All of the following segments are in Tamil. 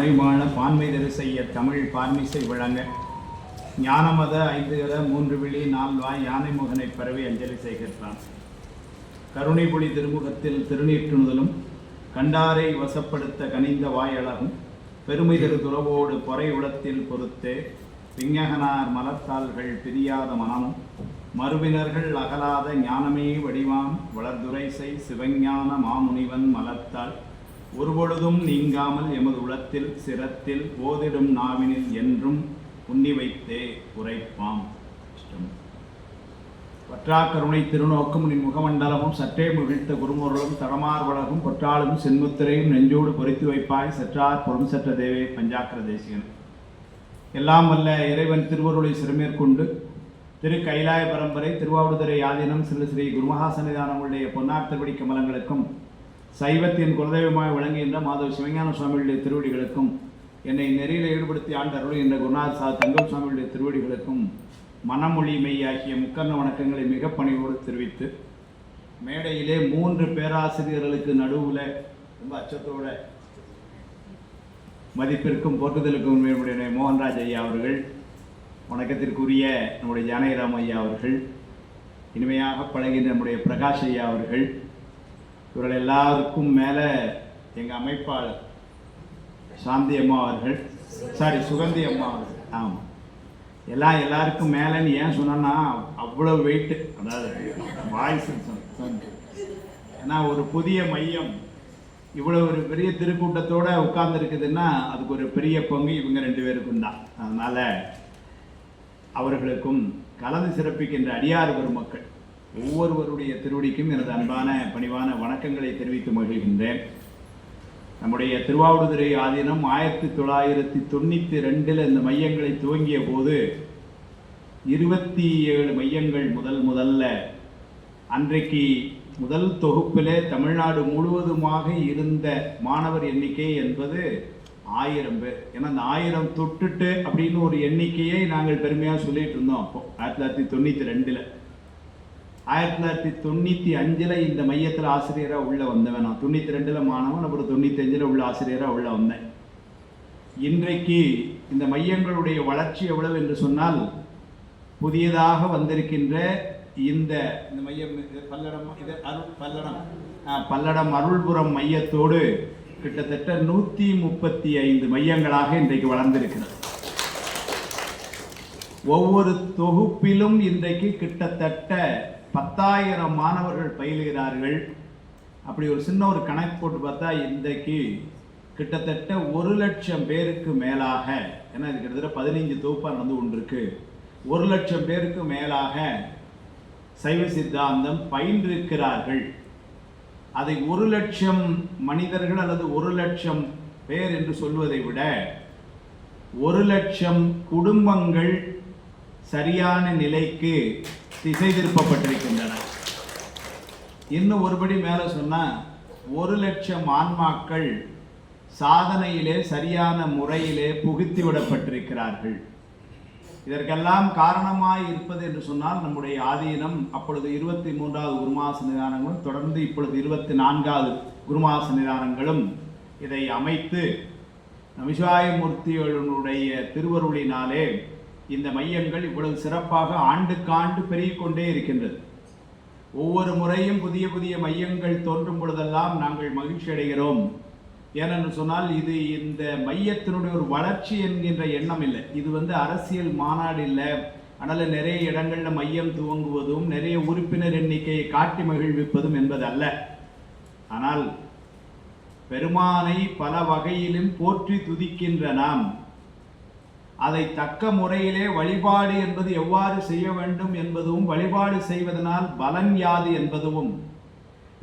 பனைமாள பான்மை தரு செய்ய தமிழ் பார்மிசை விளங்க ஞானமத 5 கர 3 விழி 4 வாய் யானை முகனை பரவி அஞ்சலி செய்கின்றான். கருணை பொழி திருமுகத்தில் திருநீற்றுணுதலும் கண்டாரை வசப்படுத்த கனிந்த வாயழகும் பெருமை தரு துறவோடு பொறை உளத்தில் பொறுத்தே விஞ்ஞகனார் மலர்த்தாள்கள் பிரியாத மனமும் மறுவினர்கள் அகலாத ஞானமே வடிவாம் வளர்துரைசை சிவஞான மாமுனிவன் மலர்த்தாள் ஒருபொழுதும் நீங்காமல் எமது உளத்தில் சிரத்தில் ஓதிடும் நாவினில் என்றும் உண்ணி வைத்தே உரைப்பாம். பற்றாக்கருணை திருநோக்கும் நின் முகமண்டலமும் சற்றே முகிழ்த்த குருமுருளும் தடமார் வளகும் பொற்றாளும் சென்முத்திரையும் நெஞ்சோடு பொறித்து வைப்பாய் சற்றார் பொறும் சற்ற தேவே பஞ்சாக்கர தேசிகன். எல்லாம் வல்ல இறைவன் திருவருளை சிறுமேற்கொண்டு திரு கைலாய பரம்பரை திருவாவடுதுறை ஆதீனம் சிறு ஸ்ரீ குருமகா சன்னிதானங்களுடைய பொன்னார் திருவடி கமலங்களுக்கும் சைவத்தின் குலதெய்வமாய் விளங்குகின்ற மாதவ சிவஞான சுவாமிகளுடைய திருவடிகளுக்கும் என்னை நெறியில் ஈடுபடுத்தி ஆண்டு அருள்கின்ற குருநாத சா தங்கம் சுவாமிகளுடைய திருவடிகளுக்கும் மனமொழி மெய் ஆகிய முக்கர்ண வணக்கங்களை மிக பணிவோடு தெரிவித்து மேடையிலே 3 பேராசிரியர்களுக்கு நடுவில் ரொம்ப அச்சத்தோட மதிப்பிற்கும் போற்றுதலுக்கும் உண்மையுடைய மோகன்ராஜ் ஐயா அவர்கள், வணக்கத்திற்குரிய நம்முடைய ஜானகிராம் ஐயா அவர்கள், இனிமையாக பழகின்ற நம்முடைய பிரகாஷ் ஐயா அவர்கள், இவர்கள் எல்லாருக்கும் மேலே எங்கள் அமைப்பாளர் சாந்தி அம்மா அவர்கள், சுகந்தி அம்மா அவர்கள். ஆமாம், எல்லாருக்கும் மேலேன்னு ஏன் சொன்னோன்னா அவ்வளோ வெயிட்டு, அதாவது வாய்ஸ். ஏன்னா ஒரு புதிய மையம் இவ்வளோ ஒரு பெரிய திருக்கூட்டத்தோடு உட்கார்ந்துருக்குதுன்னா அதுக்கு ஒரு பெரிய பங்கு இவங்க 2 பேருக்கும் தான். அதனால் அவர்களுக்கும் கலந்து சிறப்பிக்கின்ற அடியார் பெருமக்கள் ஒவ்வொருவருடைய திருவடிக்கும் எனது அன்பான பணிவான வணக்கங்களை தெரிவித்து மகிழ்கின்றேன். நம்முடைய திருவாவடுதுறை ஆதீனம் 1992 இந்த மையங்களை துவங்கிய போது 27 மையங்கள் முதல்ல அன்றைக்கு முதல் தொகுப்பிலே தமிழ்நாடு முழுவதுமாக இருந்த மாணவர் எண்ணிக்கை என்பது 1000 பேர். ஏன்னா அந்த 1000 தொட்டுட்டு அப்படின்னு ஒரு எண்ணிக்கையை நாங்கள் பெருமையாக சொல்லிட்டு இருந்தோம். அப்போ 1992 1995 இந்த மையத்தில் ஆசிரியராக உள்ள வந்தவன் நான். 92 மாணவன், அப்புறம் 95 உள்ள ஆசிரியராக உள்ள வந்தேன். இன்றைக்கு இந்த மையங்களுடைய வளர்ச்சி எவ்வளவு என்று சொன்னால், புதியதாக வந்திருக்கின்ற இந்த மையம் பல்லடம் அருள்புரம் மையத்தோடு கிட்டத்தட்ட 135 மையங்களாக இன்றைக்கு வளர்ந்திருக்கிறது. ஒவ்வொரு தொகுப்பிலும் இன்றைக்கு கிட்டத்தட்ட 10,000 மாணவர்கள் பயிலுகிறார்கள். அப்படி ஒரு சின்ன ஒரு கணக்கு போட்டு பார்த்தா இன்றைக்கு கிட்டத்தட்ட 1,00,000 பேருக்கு மேலாக, ஏன்னா இது கிட்டத்தட்ட 15 தொகுப்பாக நடந்து கொண்டிருக்கு, 1,00,000 பேருக்கு மேலாக சைவ சித்தாந்தம் பயின்றிருக்கிறார்கள். அதை 1,00,000 மனிதர்கள் அல்லது 1,00,000 பேர் என்று சொல்வதை விட 1,00,000 குடும்பங்கள் சரியான நிலைக்கு திசை திருப்பப்பட்டிருக்கின்றன. இன்னும் ஒருபடி மேலே சொன்னால் 1,00,000 ஆன்மாக்கள் சாதனையிலே சரியான முறையிலே புகுத்தி விடப்பட்டிருக்கிறார்கள். இதற்கெல்லாம் காரணமாய் இருப்பது என்று சொன்னால் நம்முடைய ஆதீனம் அப்பொழுது 23வது குருமகா சன்னிதானங்களும் தொடர்ந்து இப்பொழுது 24வது குருமகா சன்னிதானங்களும் இதை அமைத்து நமசிவாயமூர்த்திகளுடைய திருவருளினாலே இந்த மையங்கள் இவ்வளவு சிறப்பாக ஆண்டுக்காண்டு பெருகிக்கொண்டே இருக்கின்றது. ஒவ்வொரு முறையும் புதிய புதிய மையங்கள் தோன்றும் பொழுதெல்லாம் நாங்கள் மகிழ்ச்சி அடைகிறோம். ஏனென்று சொன்னால் இது இந்த மையத்தினுடைய ஒரு வளர்ச்சி என்கின்ற எண்ணம் இல்லை. இது அரசியல் மாநாடு இல்லை. அதனால் நிறைய இடங்களில் மையம் துவங்குவதும் நிறைய உறுப்பினர் எண்ணிக்கையை காட்டி மகிழ்விப்பதும் என்பது அல்ல. ஆனால் பெருமானை பல வகையிலும் போற்றி துதிக்கின்ற நாம் அதை தக்க முறையிலே வழிபாடு என்பது எவ்வாறு செய்ய வேண்டும் என்பதும், வழிபாடு செய்வதனால் பலன் யாது என்பதும்,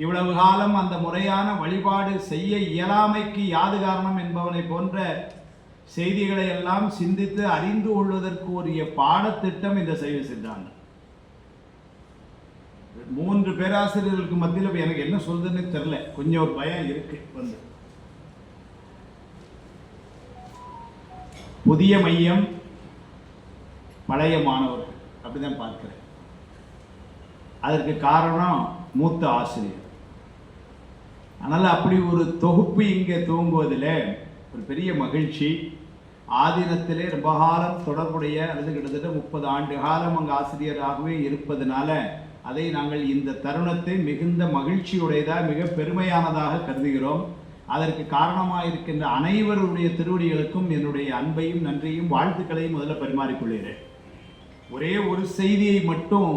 இவ்வளவு காலம் அந்த முறையான வழிபாடு செய்ய இயலாமைக்கு யாது காரணம் என்பவனை போன்ற செய்திகளை எல்லாம் சிந்தித்து அறிந்து கொள்வதற்கு உரிய பாடத்திட்டம் இந்த சைவ சித்தாந்தம். 3 பேராசிரியர்களுக்கு மத்தியில் எனக்கு என்ன சொல்றதுன்னு தெரியல, கொஞ்சம் ஒரு பயம் இருக்கு. புதிய மையம், பழைய மாணவர்கள், அப்படிதான் பார்க்கிறேன். அதற்கு காரணம் மூத்த ஆசிரியர். அதனால் அப்படி ஒரு தொகுப்பு இங்கே துவங்குவதில் ஒரு பெரிய மகிழ்ச்சி. ஆதீனத்திலே ரொம்ப காலம் தொடர்புடைய அல்லது கிட்டத்தட்ட 30 ஆண்டு காலம் அங்கு ஆசிரியராகவே இருப்பதனால அதை நாங்கள் இந்த தருணத்தை மிகுந்த மகிழ்ச்சியுடையதாக மிக பெருமையானதாக கருதுகிறோம். அதற்கு காரணமாக இருக்கின்ற அனைவருடைய திருவடிகளுக்கும் என்னுடைய அன்பையும் நன்றியும் வாழ்த்துக்களையும் முதல்ல பரிமாறிக்கொள்கிறேன். ஒரே ஒரு செய்தியை மட்டும்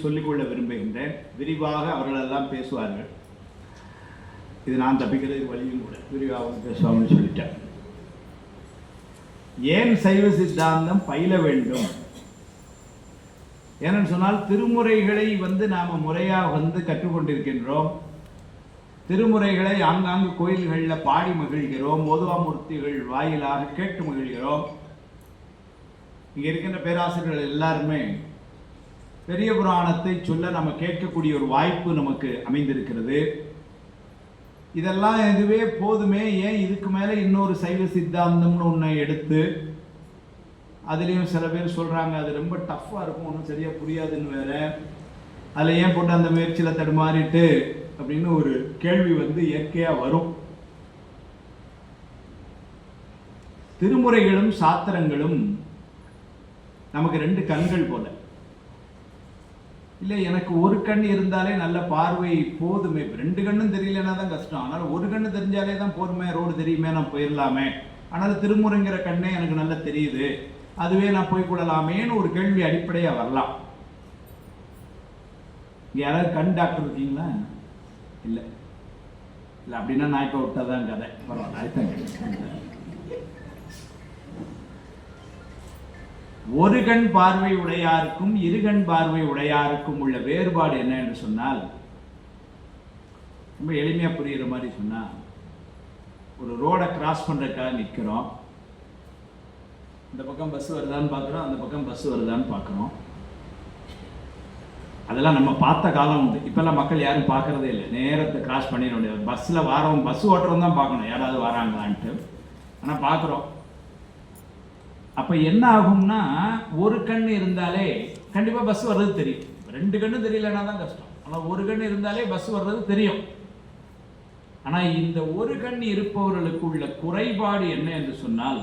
சொல்லிக்கொள்ள விரும்புகின்றேன். விரிவாக அவர்களெல்லாம் பேசுவார்கள். இது நான் தப்பிக்கிறது வழியும் கூட விரிவாக பேசுவாங்கன்னு சொல்லிட்டேன். ஏன் சைவ சித்தாந்தம் பயில வேண்டும்? ஏன்னு சொன்னால் திருமுறைகளை நாம் முறையாக கற்றுக்கொண்டிருக்கின்றோம். திருமுறைகளை ஆங்காங்கு கோயில்களில் பாடி மகிழ்கிறோம். ஓதுவாமூர்த்திகள் வாயிலாக கேட்டு மகிழ்கிறோம். இங்கே இருக்கின்ற பேராசிரியர்கள் எல்லாருமே பெரிய புராணத்தை சொல்ல நம்ம கேட்கக்கூடிய ஒரு வாய்ப்பு நமக்கு அமைந்திருக்கிறது. இதெல்லாம் இதுவே போதுமே, ஏன் இதுக்கு மேலே இன்னொரு சைவ சித்தாந்தம்னு ஒன்றை எடுத்து அதுலேயும் சில பேர் சொல்கிறாங்க அது ரொம்ப டஃப்பாக இருக்கும், ஒன்றும் சரியாக புரியாதுன்னு வேற, அதில் ஏன் போட்டு அந்த முயற்சியில் தடுமாறிட்டு அப்படின்னு ஒரு கேள்வி இயற்கையாக வரும். திருமுறைகளும் சாத்திரங்களும் நமக்கு 2 கண்கள் போல. இல்லை எனக்கு ஒரு கண் இருந்தாலே நல்ல பார்வை போதுமே, 2 கண்ணும் தெரியலன்னா தான் கஷ்டம். ஆனால் ஒரு கண்ணு தெரிஞ்சாலே தான் போதுமே, ரோடு தெரியுமே, நான் போயிடலாமே. ஆனால் திருமுறைங்கிற கண்ணே எனக்கு நல்லா தெரியுது, அதுவே நான் போய் கொள்ளலாமேன்னு ஒரு கேள்வி அடிப்படையாக வரலாம். இங்கே யாராவது கண் டாக்டர் இருக்கீங்களா? இல்லை இல்லை அப்படின்னா நான் இப்போ விட்டாதான் கதை. பரவாயில்ல. ஒரு கண் பார்வை உடையாருக்கும் 2 கண் பார்வை உடையாருக்கும் உள்ள வேறுபாடு என்ன என்று சொன்னால், ரொம்ப எளிமையாக புரிகிற மாதிரி சொன்னால், ஒரு ரோடை கிராஸ் பண்ணுறதுக்காக நிற்கிறோம். இந்த பக்கம் பஸ் வருதான்னு பார்க்குறோம், அந்த பக்கம் பஸ் வருதான்னு பார்க்குறோம். அதெல்லாம் நம்ம பார்த்த காலம் உண்டு. இப்போல்லாம் மக்கள் யாரும் பார்க்குறதே இல்லை. நேரத்தை கிராஸ் பண்ணிட முடியாது. பஸ்ஸில் வாரவங்க பஸ் ஓட்டுறவங்க தான் பார்க்கணும் யாராவது வராங்களான்ட்டு. ஆனால் பார்க்குறோம். அப்போ என்ன ஆகும்னா, ஒரு கண் இருந்தாலே கண்டிப்பாக பஸ் வர்றது தெரியும். 2 கண்ணு தெரியலன்னா தான் கஷ்டம். ஆனால் ஒரு கண் இருந்தாலே பஸ் வர்றது தெரியும். ஆனால் இந்த ஒரு கண் இருப்பவர்களுக்கு உள்ள குறைபாடு என்ன என்று சொன்னால்,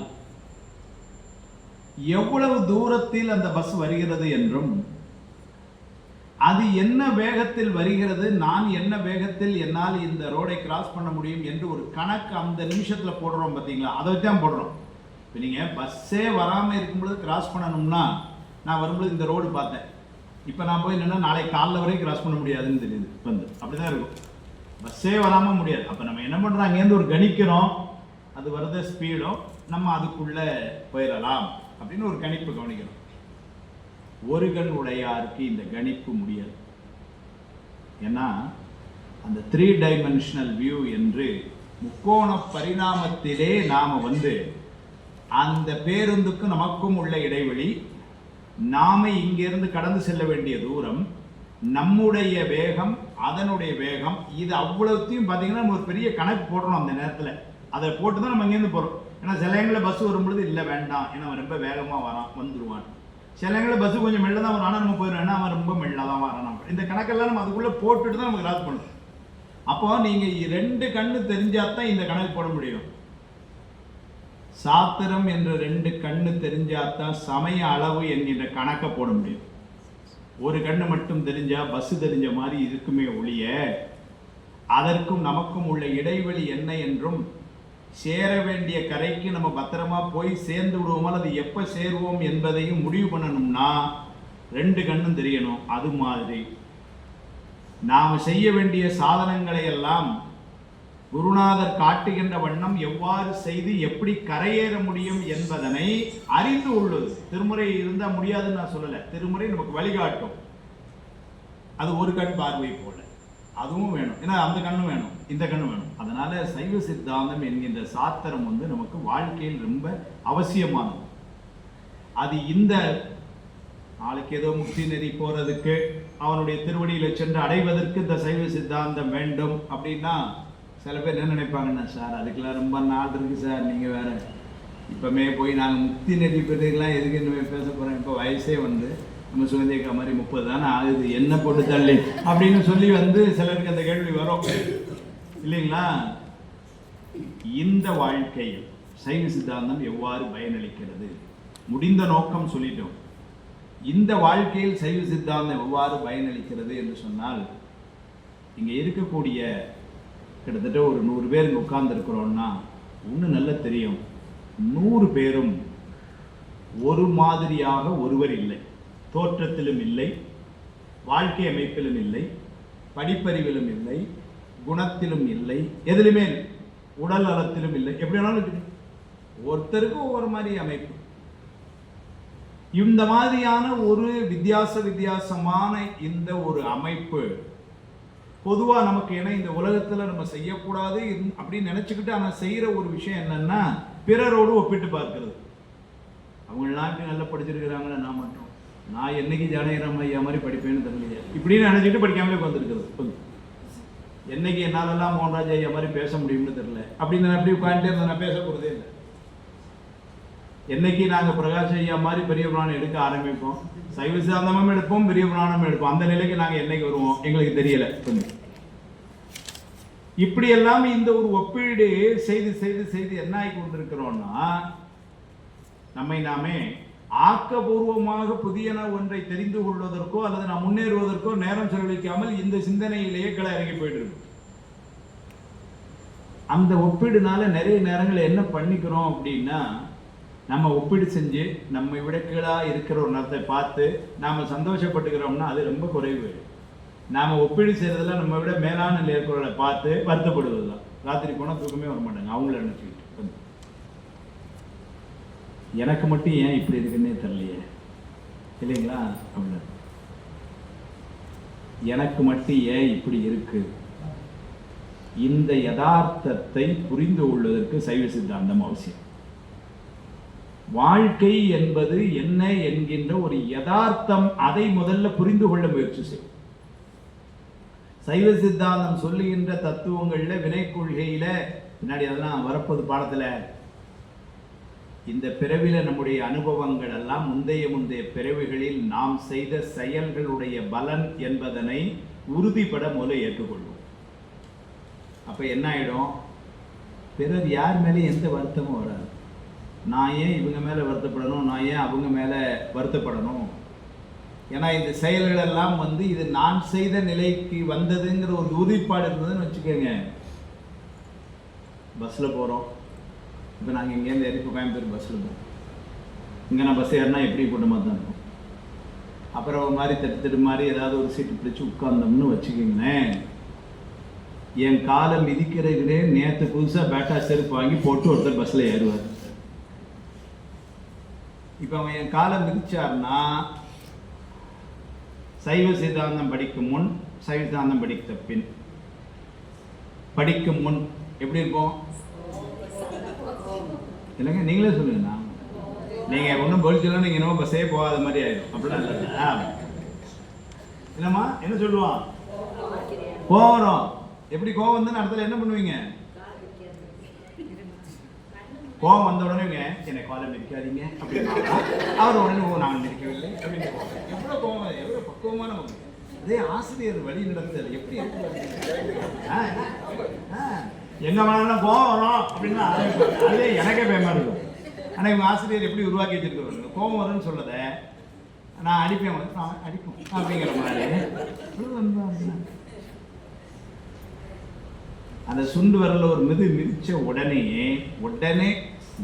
எவ்வளவு தூரத்தில் அந்த பஸ் வருகிறது என்றும், அது என்ன வேகத்தில் வருகிறது, நான் என்ன வேகத்தில் என்னால் இந்த ரோடை கிராஸ் பண்ண முடியும் என்று ஒரு கணக்கு அந்த நிமிஷத்தில் போடுறோம் பார்த்தீங்களா, அதை வச்சு தான் போடுறோம். இப்போ நீங்கள் பஸ்ஸே வராமல் இருக்கும்பொழுது கிராஸ் பண்ணணும்னா, நான் வரும்பொழுது இந்த ரோடு பார்த்தேன், இப்போ நான் போய் என்னென்னா நாளைக்கு காலைல வரைக்கும் கிராஸ் பண்ண முடியாதுன்னு தெரியுது. அப்படி தான் இருக்கும். பஸ்ஸே வராமல் முடியாது. அப்போ நம்ம என்ன பண்ணுறோம், அங்கேருந்து ஒரு கணிக்கிறோம், அது வரத ஸ்பீடும் நம்ம அதுக்குள்ளே போயிடலாம் அப்படின்னு ஒரு கணிப்பு கவனிக்கிறோம். ஒரு கண் உடையாருக்கு இந்த கணிப்பு முடியாது. ஏன்னா அந்த 3 டைமென்ஷனல் வியூ என்று முக்கோண பரிணாமத்திலே நாம் அந்த பேருந்துக்கு நமக்கும் உள்ள இடைவெளி, நாம இங்கிருந்து கடந்து செல்ல வேண்டிய தூரம், நம்முடைய வேகம், அதனுடைய வேகம், இது அவ்வளவுத்தையும் பார்த்தீங்கன்னா நம்ம ஒரு பெரிய கணக்கு போடுறோம் அந்த நேரத்தில். அதை போட்டு தான் நம்ம இங்கேருந்து போகிறோம். ஏன்னா சில இடங்களில் பஸ் வரும்பொழுது இல்லை வேண்டாம், ஏன்னா அவன் ரொம்ப வேகமாக வரான் வந்துடுவான். சில இடங்களில் பஸ்ஸு கொஞ்சம் மெல்ல தான் வரும், ஆனால் நம்ம போயிடுவோம், ஏன்னா அவன் ரொம்ப மெல்ல தான் வரான். இந்த கணக்கெல்லாம் நம்ம அதுக்குள்ளே போட்டுட்டு தான் நம்ம கிராஸ் பண்ணணும். அப்போ நீங்கள் 2 கண்ணு தெரிஞ்சாதான் இந்த கணக்கு போட முடியும். சாத்திரம் என்ற 2 கண்ணு தெரிஞ்சாதான் சமய அளவு என்கின்ற கணக்கை போட முடியும். ஒரு கண்ணு மட்டும் தெரிஞ்சா பஸ் தெரிஞ்ச மாதிரி இருக்குமே ஒழிய, அதற்கும் நமக்கும் உள்ள இடைவெளி என்ன என்றும், சேர வேண்டிய கரைக்கு நம்ம பத்திரமா போய் சேர்ந்து விடுவோமா, அது எப்போ சேருவோம் என்பதையும் முடிவு பண்ணணும்னா 2 கண்ணும் தெரியணும். அது மாதிரி நாம் செய்ய வேண்டிய சாதனங்களை எல்லாம் குருநாதர் காட்டுகின்ற வண்ணம் எவ்வாறு செய்து எப்படி கரையேற முடியும் என்பதனை அறிந்து உள்ளது. திருமுறை இருந்தால் முடியாதுன்னு நான் சொல்லலை, திருமுறை நமக்கு வழிகாட்டும். அது ஒரு கண் பார்வை போல அதுவும் வேணும், ஏன்னா அந்த கண்ணும் வேணும், இந்த கண்ணும் வேணும். அதனால சைவ சித்தாந்தம் என்கின்ற சாத்திரம் நமக்கு வாழ்க்கையில் ரொம்ப அவசியமானது. அது இந்த நாளைக்கு ஏதோ முக்தி நெறி போறதுக்கு, அவனுடைய திருவடியில சென்று அடைவதற்கு இந்த சைவ சித்தாந்தம் வேண்டும் அப்படின்னா சில பேர் என்ன நினைப்பாங்கன்னா, சார் அதுக்கெல்லாம் ரொம்ப நாள் இருக்கு சார், நீங்கள் வேற இப்போமே போய் நாங்கள் முக்தி நெறி பெறதுக்கெல்லாம் எதுக்கு இன்னும் பேச போகிறோம், இப்போ வயசே நம்ம சுகந்தியக்கா மாதிரி 30 தானே ஆகுது, என்ன போட்டு தள்ளி அப்படின்னு சொல்லி சிலருக்கு அந்த கேள்வி வரும் இல்லைங்களா. இந்த வாழ்க்கையில் சைவ சித்தாந்தம் எவ்வாறு பயனளிக்கிறது? முடிந்த நோக்கம் சொல்லிட்டோம். இந்த வாழ்க்கையில் சைவ சித்தாந்தம் எவ்வாறு பயனளிக்கிறது என்று சொன்னால், இங்கே இருக்கக்கூடிய கிட்டத்தட்ட ஒரு 100 பேர் இங்கே உட்கார்ந்துருக்கிறோன்னா ஒன்று நல்லா தெரியும், 100 பேரும் ஒரு மாதிரியாக ஒருவர் இல்லை. தோற்றத்திலும் இல்லை, வாழ்க்கை அமைப்பிலும் இல்லை, படிப்பறிவிலும் இல்லை, குணத்திலும் இல்லை, எதிலுமே இல்லை, உடல் நலத்திலும் இல்லை. எப்படி வேணாலும் இருக்குது. ஒருத்தருக்கும் ஒவ்வொரு மாதிரி அமைப்பு. இந்த மாதிரியான ஒரு வித்தியாசமான இந்த ஒரு அமைப்பு பொதுவா நமக்கு ஏன்னா இந்த உலகத்துல நம்ம செய்யக்கூடாது அப்படின்னு நினைச்சுக்கிட்டு ஆனால் செய்யற ஒரு விஷயம் என்னன்னா, பிறரோடு ஒப்பிட்டு பார்க்கிறது. அவங்களாம் இப்படி நல்லா படிச்சிருக்கிறாங்களே, நான் மட்டும் நான் என்னைக்கு ஜானகிராம் ஐயா மாதிரி படிப்பேன்னு தெரியலையே இப்படின்னு நினைச்சிட்டு படிக்காமலே வந்துருக்கிறது. என்னைக்கு என்னாலெல்லாம் மோகன்ராஜ் ஐயா மாதிரி பேச முடியும்னு தெரியல அப்படின்னு நான் எப்படி உட்காந்துட்டே இருந்தேன். நான் பேச போறதே இல்லை. என்னைக்கு நாங்கள் பிரகாஷ் ஐயா மாதிரி பெரிய புராணம் எடுக்க ஆரம்பிப்போம், சைவ சித்தாந்தமும் எடுப்போம், பெரிய புராணமும் எடுப்போம், அந்த நிலைக்கு நாங்கள் என்னைக்கு வருவோம் எங்களுக்கு தெரியல. இப்படி எல்லாம் இந்த ஒரு ஒப்பீடு செய்து செய்து செய்து என்ன ஆகி கொண்டிருக்கிறோம்னா, நம்மை நாமே ஆக்கபூர்வமாக புதியன ஒன்றை தெரிந்து கொள்வதற்கோ அல்லது நாம் முன்னேறுவதற்கோ நேரம் செலவழிக்காமல் இந்த சிந்தனையிலேயே கிளை இறங்கி போயிட்டு இருக்கு. அந்த ஒப்பீடுனால நிறைய நேரங்கள் என்ன பண்ணிக்கிறோம் அப்படின்னா, நம்ம ஒப்பீடு செஞ்சு நம்மை விட கீழா இருக்கிற ஒரு நேரத்தை பார்த்து நாம சந்தோஷப்பட்டுக்கிறோம்னா அது ரொம்ப குறைவு. நாம ஒப்பீடு செய்யறதுல நம்ம விட மேலான நிலை இருக்கிறவர்களை பார்த்து வருத்தப்படுவதுதான். ராத்திரி போனால் தூக்கமே வர மாட்டாங்க. அவங்கள நினைச்சுக்கிட்டு எனக்கு மட்டும் ஏன் இப்படி இருக்குன்னே தெரியலையே இல்லைங்களா? அப்படின்னா எனக்கு மட்டும் ஏன் இப்படி இருக்கு? இந்த யதார்த்தத்தை புரிந்து கொள்வதற்கு சைவ சித்தாந்தம் அவசியம். வாழ்க்கை என்பது என்ன என்கின்ற ஒரு யதார்த்தம், அதை முதல்ல புரிந்து கொள்ள முயற்சி செய்யும். சைவ சித்தாந்தம் சொல்லுகின்ற தத்துவங்கள்ல, வினை கொள்கையில பின்னாடி அதெல்லாம் வரப்போது பாடத்துல, இந்த பிறவில நம்முடைய அனுபவங்கள் எல்லாம் முந்தைய பிறவிகளில் நாம் செய்த செயல்களுடைய பலன் என்பதனை உறுதிப்பட முதல்ல ஏற்றுக்கொள்வோம். அப்ப என்ன ஆயிடும், பிறர் யார் மேலே எந்த வருத்தமும் வராது. நான் ஏன் இவங்க மேலே வருத்தப்படணும், நான் ஏன் அவங்க மேலே வருத்தப்படணும்? ஏன்னா இந்த செயல்கள் எல்லாம் இது நான் செய்த நிலைக்கு வந்ததுங்கிற ஒரு உறுதிப்பாடு இருந்ததுன்னு வச்சுக்கோங்க. பஸ்ஸில் போகிறோம், இப்போ நாங்கள் இங்கேருந்து எரிப்பு கோயம்புத்தூர் பஸ்ஸில் போகிறோம். இங்கே நான் பஸ் ஏறினா எப்படி கூட்டமாக தான் இருக்கும். அப்புறம் ஒரு மாதிரி தட்டு மாதிரி ஏதாவது ஒரு சீட்டு பிடிச்சி உட்கார்ந்தோம்னு வச்சுக்கிங்களேன், என் காலை மிதிக்கிறதுலே நேற்று புதுசாக பேட்டா செருப்பு வாங்கி போட்டு ஒருத்தர் பஸ்ஸில் ஏறுவார். இப்போ அவன் என் காலை மிதிச்சார்னா, சைவ சித்தாந்தம் படிக்கும் முன், சைவ சித்தாந்தம் படித்த பின், படிக்கும் முன் எப்படி இருக்கும் இல்லைங்க? நீங்களே சொல்லுங்கண்ணா. நீங்கள் ஒன்றும் போலிச்சலாம், நீங்கள் என்னமோ பஸ்ஸே போகாத மாதிரி ஆயிடும். அப்படிலாம் இல்லை இல்லைம்மா? என்ன சொல்லுவான்? கோவம். எப்படி கோவம் வந்து இடத்துல என்ன பண்ணுவீங்க? கோவம் வந்த உடனே என்னை காலை மிதிக்காதீங்க அப்படின்னு அவர் உடனே நான் மிதிக்கவில்லை அப்படின்னு. எவ்வளோ கோவம், எவ்வளோ பக்குவமான அதே ஆசிரியர் வழி நடத்துறது எப்படி எங்க வேணாலும் கோவம் வரும் அப்படின்னு ஆரம்பிப்பாங்க. அதே எனக்கே பயமா இருக்கும். ஆனால் இவங்க ஆசிரியர் எப்படி உருவாக்கி வச்சிருக்கிறவங்க, கோவம் வரும்னு சொல்லதை நான் அடிப்பேன் அடிப்போம் அப்படிங்கிற மாதிரி. அந்த சுண்டு வரல ஒரு மிதிச்ச உடனே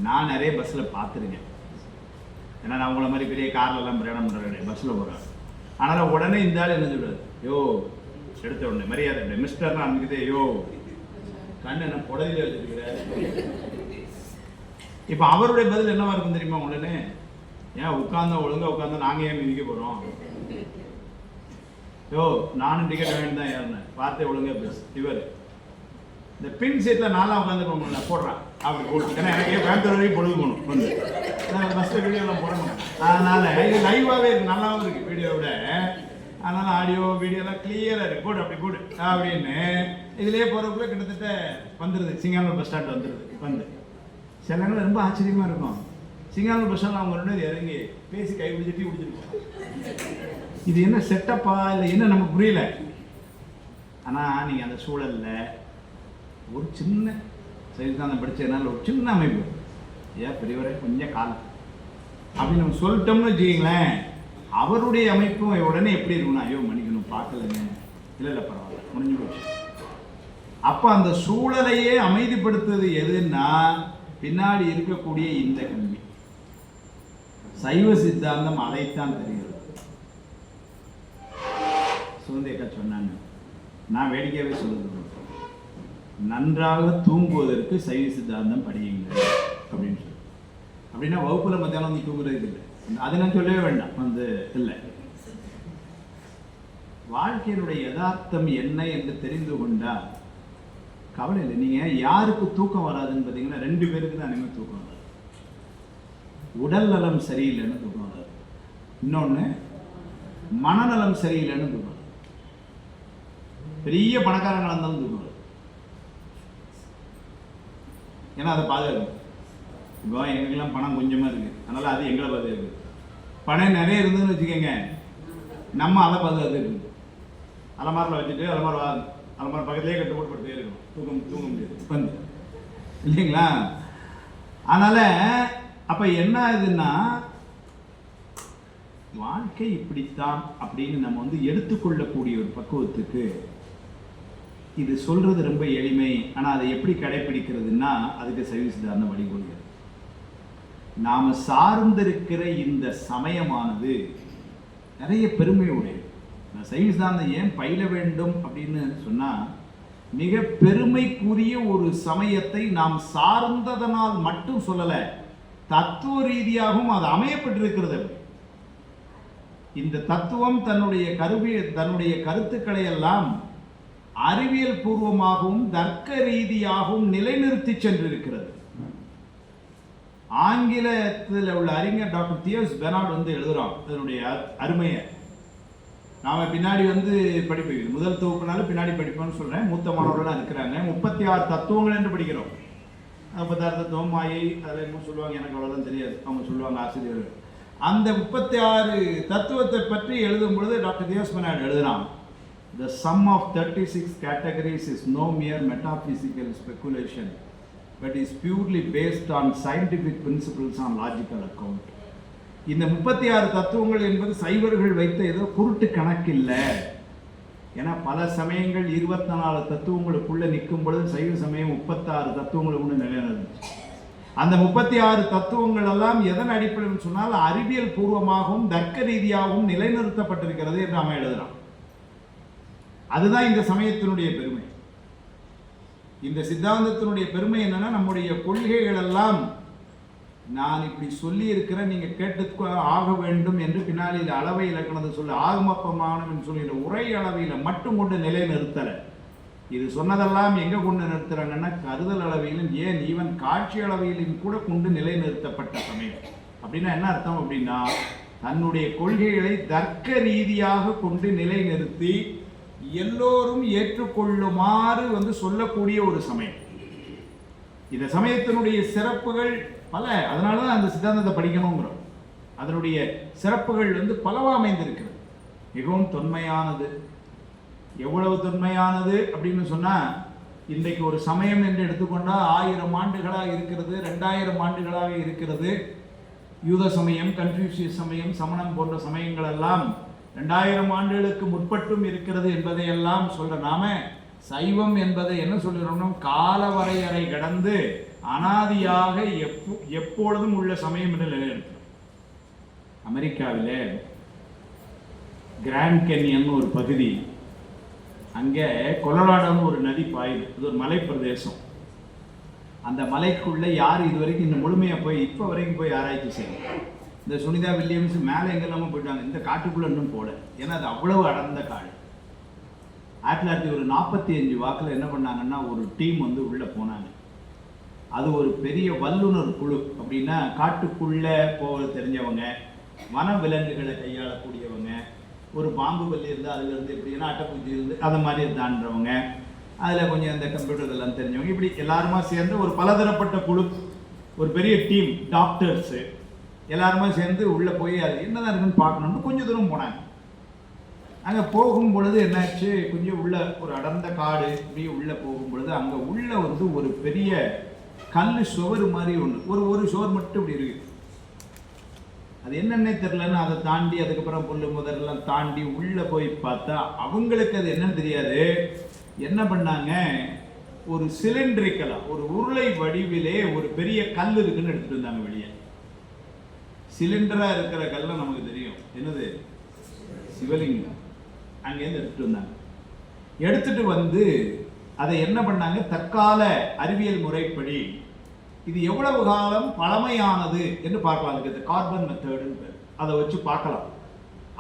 நான் நிறைய பஸ்ஸில் பார்த்துருக்கேன். ஏன்னா நான் உங்களை மாதிரி பெரிய கார்லெல்லாம் பிரயாணம் பண்ணுறேன், பஸ்ஸில் போகிறேன். அதனால் உடனே இந்த ஆள் என்ன சொல்லுவார், யோ எடுத்த உடனே மரியாதை மிஸ்டர்னா அன்னைக்குதே, யோ கண்ணு என்ன புடவையில் வச்சுருக்கிறார். இப்போ அவருடைய பதில் என்னவா இருக்கும் தெரியுமா? உடனே ஏன் ஒழுங்கா உட்காந்தா நாங்கள் ஏன் மிதிக்க போகிறோம்? யோ நானும் டிக்கெட் வாங்கிட்டு தான் ஏறினேன், பார்த்தே ஒழுங்கா பேசு. இவர் இந்த பின் சீட்டில் நான்லாம் உட்காந்துருக்கோம்ல, போடுறான் அப்படி போட்டு. ஏன்னா எனக்கு கோயம்புத்தூர் வரைக்கும் பொழுது போகணும் பஸ்ஸில் வீடியோலாம் போடணும். அதனால் இது லைவாகவே இருக்குது, நல்லாவும் இருக்குது வீடியோவோட. அதனால் ஆடியோ வீடியோலாம் கிளியராக இருக்குது. போடு அப்படி போடு அப்படின்னு இதுலேயே போகிறதுக்குள்ளே கிட்டத்தட்ட வந்துடுது. சிங்கானூர் பஸ் ஸ்டாண்ட் வந்துடுது. சில நேரம் ரொம்ப ஆச்சரியமாக இருக்கும். சிங்கானூர் பஸ் ஸ்டாண்ட் அவங்க ரெண்டு இறங்கி பேசி கை பிடிச்சி டீ குடிச்சிருக்கோம். இது என்ன செட்டப்பா இல்லை என்ன நமக்கு புரியல. ஆனால் நீங்கள் அந்த சூழலில் ஒரு சின்ன சைவ சித்தாந்தம் படித்ததுனால ஒரு சின்ன அமைப்பு, ஏன் பெரியவரே கொஞ்சம் காலம் அப்படின்னு நம்ம சொல்லிட்டோம்னு வச்சுக்கிங்களேன், அவருடைய அமைப்பும் உடனே எப்படி இருக்கும்னா, ஐயோ மன்னிக்கணும் பார்க்கலங்க, இல்லை பரவாயில்ல முடிஞ்சு போச்சு. அப்போ அந்த சூழலையே அமைதிப்படுத்துறது எதுன்னா பின்னாடி இருக்கக்கூடிய இந்த கல்வி. சைவ சித்தாந்தம் அதைத்தான் தெரிகிறது. சுந்தேக்கா சொன்னாங்க, நான் வேடிக்கையாகவே சொல்லுகிறேன், நன்றாக தூங்குவதற்கு சைவ சித்தாந்தம் படியுங்கள் அப்படின்னு சொல்லி. அப்படின்னா வகுப்புல மத்தியானம் வந்து தூங்குறது இல்லை, அதை நான் சொல்லவே வேண்டாம். வந்து இல்லை, வாழ்க்கையினுடைய யதார்த்தம் என்ன என்று தெரிந்து கொண்டா கவலை இல்லை. நீங்க யாருக்கு தூக்கம் வராதுன்னு பார்த்தீங்கன்னா 2 பேருக்கு தான் அனிமே தூக்கம் வராது. உடல் நலம் சரியில்லைன்னு தூக்கம் வராது, இன்னொன்று மனநலம் சரியில்லைன்னு தூக்கம் வராது. பெரிய பணக்காரங்களாக இருந்தாலும் தூக்கம் வராது, ஏன்னா அதை பாதுகாக்கும். இப்போ எங்களுக்கெல்லாம் பணம் கொஞ்சமாக இருக்குது, அதனால் அது எங்களை பாதுகாக்குது. பணம் நிறைய இருந்ததுன்னு வச்சுக்கோங்க, நம்ம அதை பாதுகாத்துருக்கு. அலமாரில் வச்சுட்டு அலமாரி பக்கத்துலேயே கட்டு போட்டு படுத்தே இருக்கணும், தூங்க முடியாது வந்து இல்லைங்களா. அதனால் அப்போ என்ன ஆகுதுன்னா, வாழ்க்கை இப்படித்தான் அப்படின்னு நம்ம வந்து எடுத்துக்கொள்ளக்கூடிய ஒரு பக்குவத்துக்கு இது சொல்றது ரொம்ப எளிமை. ஆனால் அதை எப்படி கடைபிடிக்கிறதுன்னா அதுக்கு சைவ சித்தாந்தம் வழிகொள்கிறது. நாம் சார்ந்திருக்கிற இந்த சமயமானது நிறைய பெருமை உடையது. சைவ சித்தாந்தம் ஏன் பயில வேண்டும் அப்படின்னு சொன்னால், மிக பெருமைக்குரிய ஒரு சமயத்தை நாம் சார்ந்ததனால் மட்டும் சொல்லலை, தத்துவ ரீதியாகவும் அது அமையப்பட்டிருக்கிறது. இந்த தத்துவம் தன்னுடைய கருத்துக்களை எல்லாம் அறிவியல் பூர்வமாகவும் தர்க்க ரீதியாகவும் நிலைநிறுத்தி சென்றிருக்கிறது. ஆங்கிலத்தில் உள்ள அறிஞர் டாக்டர் தியோஸ் பெனார்ட் வந்து எழுதுறான் அதனுடைய அருமையை. நாம பின்னாடி வந்து படிப்போம், முதல் தொகுப்புனால பின்னாடி படிப்போம்னு சொல்றேன். மூத்த மாணவர்களாக இருக்கிறாங்க. 36 தத்துவங்கள் என்று படிக்கிறோம். 36 தத்துவம் மாயை அதில் என்ன சொல்லுவாங்க, எனக்கு அவ்வளோதான் தெரியாது, அவங்க சொல்லுவாங்க ஆசிரியர்கள். அந்த 36 தத்துவத்தை பற்றி எழுதும் பொழுது டாக்டர் தியோஸ் பெனார்ட் எழுதுறான், the sum of 36 categories is no mere metaphysical speculation, but is purely based on scientific principles on logical account. இந்த 36 தத்துவங்கள் என்பது சைவர்கள் வைத்த ஏதோ குருட்டு கணக்கு இல்லை. ஏன்னா பல சமயங்கள் 24 தத்துவங்களுக்குள்ள நிற்கும் பொழுது சைவ சமயம் 36 தத்துவங்களுக்குள்ள நிலைநிறுத்துச்சு. அந்த 36 தத்துவங்கள் எல்லாம் எதன் அடிப்படையில் சொன்னால் அறிவியல் பூர்வமாகவும் தர்க்க ரீதியாகவும் நிலைநிறுத்தப்பட்டிருக்கிறது என்று அவன் எழுதுறான். அதுதான் இந்த சமயத்தினுடைய பெருமை. இந்த சித்தாந்தத்தினுடைய பெருமை என்னன்னா, நம்முடைய கொள்கைகள் எல்லாம் நான் இப்படி சொல்லி இருக்கிறேன், நீங்க கேட்டு ஆக வேண்டும் என்று பின்னாடி அளவை இலக்கணத்தை சொல்ல ஆகமப்பமானம் சொல்லிற உரை அளவையில மட்டும் கொண்டு நிலைநிறுத்தல. இது சொன்னதெல்லாம் எங்க கொண்டு நிறுத்துறாங்கன்னா கருதல் அளவையிலும், ஏன் ஈவன் காட்சி அளவையிலும் கூட கொண்டு நிலைநிறுத்தப்பட்ட சமயம். அப்படின்னா என்ன அர்த்தம் அப்படின்னா, தன்னுடைய கொள்கைகளை தர்க்க ரீதியாக கொண்டு நிலைநிறுத்தி எல்லோரும் ஏற்றுக்கொள்ளுமாறு வந்து சொல்லக்கூடிய ஒரு சமயம். இந்த சமயத்தினுடைய சிறப்புகள் பல, அதனாலதான் அந்த சித்தாந்தத்தை படிக்கணுங்கிறோம். அதனுடைய சிறப்புகள் வந்து பலவா அமைந்திருக்கிறது. மிகவும் தொன்மையானது. எவ்வளவு தொன்மையானது அப்படின்னு சொன்னா, இன்றைக்கு ஒரு சமயம் என்று எடுத்துக்கொண்டா 1000 ஆண்டுகளாக இருக்கிறது, 2000 ஆண்டுகளாக இருக்கிறது. யூத சமயம், கன்ஃபியூசியஸ் சமயம், சமணம் போன்ற சமயங்கள் எல்லாம் 2000 ஆண்டுகளுக்கு முற்பட்டும் இருக்கிறது என்பதையெல்லாம் சொல்ற நாம சைவம் என்பதை என்ன சொல்கிறோம்னா, கால வரையறை கடந்து அனாதியாக எப்பொழுதும் உள்ள சமயம் என்று நிலைநிறுத்தும். அமெரிக்காவிலே கிராண்ட் கேன்யன் ஒரு பகுதி, அங்கே கொலராடோன்னு ஒரு நதி பாயுது. இது ஒரு மலை பிரதேசம். அந்த மலைக்குள்ள யார் இது வரைக்கும் இந்த முழுமையா போய் இப்போ வரைக்கும் போய் ஆராய்ச்சி செய்யணும். இந்த சுனிதா வில்லியம்ஸ் மேலே எங்கெல்லாம போயிட்டாங்க, இந்த காட்டுக்குள்ள இன்னும் போல. ஏன்னா அது அவ்வளவு அடர்ந்த காடு. 1945 வாக்கில் என்ன பண்ணாங்கன்னா, ஒரு டீம் வந்து உள்ள போனாங்க. அது ஒரு பெரிய வல்லுநர் குழு. அப்படின்னா காட்டுக்குள்ள போக தெரிஞ்சவங்க, வன விலங்குகளை கையாளக்கூடியவங்க, ஒரு பாம்பு பல்லி இருந்து அதுல இருந்து எப்படின்னா அட்டைப்பூச்சி இருந்து அதை மாதிரி தாண்டவங்க, அதில் கொஞ்சம் இந்த கம்ப்யூட்டர் எல்லாம் தெரிஞ்சவங்க, இப்படி எல்லாருமா சேர்ந்து ஒரு பலதரப்பட்ட குழு, ஒரு பெரிய டீம், டாக்டர்ஸு எல்லாருமே சேர்ந்து உள்ளே போய் அது என்னதான் இருக்குன்னு பார்க்கணும்னு கொஞ்சம் தூரம் போனாங்க. அங்கே போகும் பொழுது என்னாச்சு, கொஞ்சம் உள்ள ஒரு அடர்ந்த காடு இப்படியே உள்ளே போகும் பொழுது அங்கே உள்ள வந்து ஒரு பெரிய கல் சுவர் மாதிரி ஒரு சுவர் மட்டும் இப்படி இருக்கு. அது என்னன்னே தெரியலன்னு அதை தாண்டி அதுக்கப்புறம் புல்லு முதல்லாம் தாண்டி உள்ளே போய் பார்த்தா அவங்களுக்கு அது என்னன்னு தெரியாது. என்ன பண்ணாங்க, ஒரு சிலிண்டரிக்கலா ஒரு உருளை வடிவிலே ஒரு பெரிய கல் இருக்குன்னு எடுத்துட்டு வந்தாங்க வெளியே. சிலிண்டரா இருக்கிற கல்ல நமக்கு தெரியும் என்னது, சிவலிங்கம். அங்கேருந்து எடுத்துட்டு வந்தாங்க. எடுத்துட்டு வந்து அதை என்ன பண்ணாங்க, தற்கால அறிவியல் முறைப்படி இது எவ்வளவு காலம் பழமையானது என்று பார்க்கலாம். அதுக்கு கார்பன் மெத்தடுன்னு அதை வச்சு பார்க்கலாம்.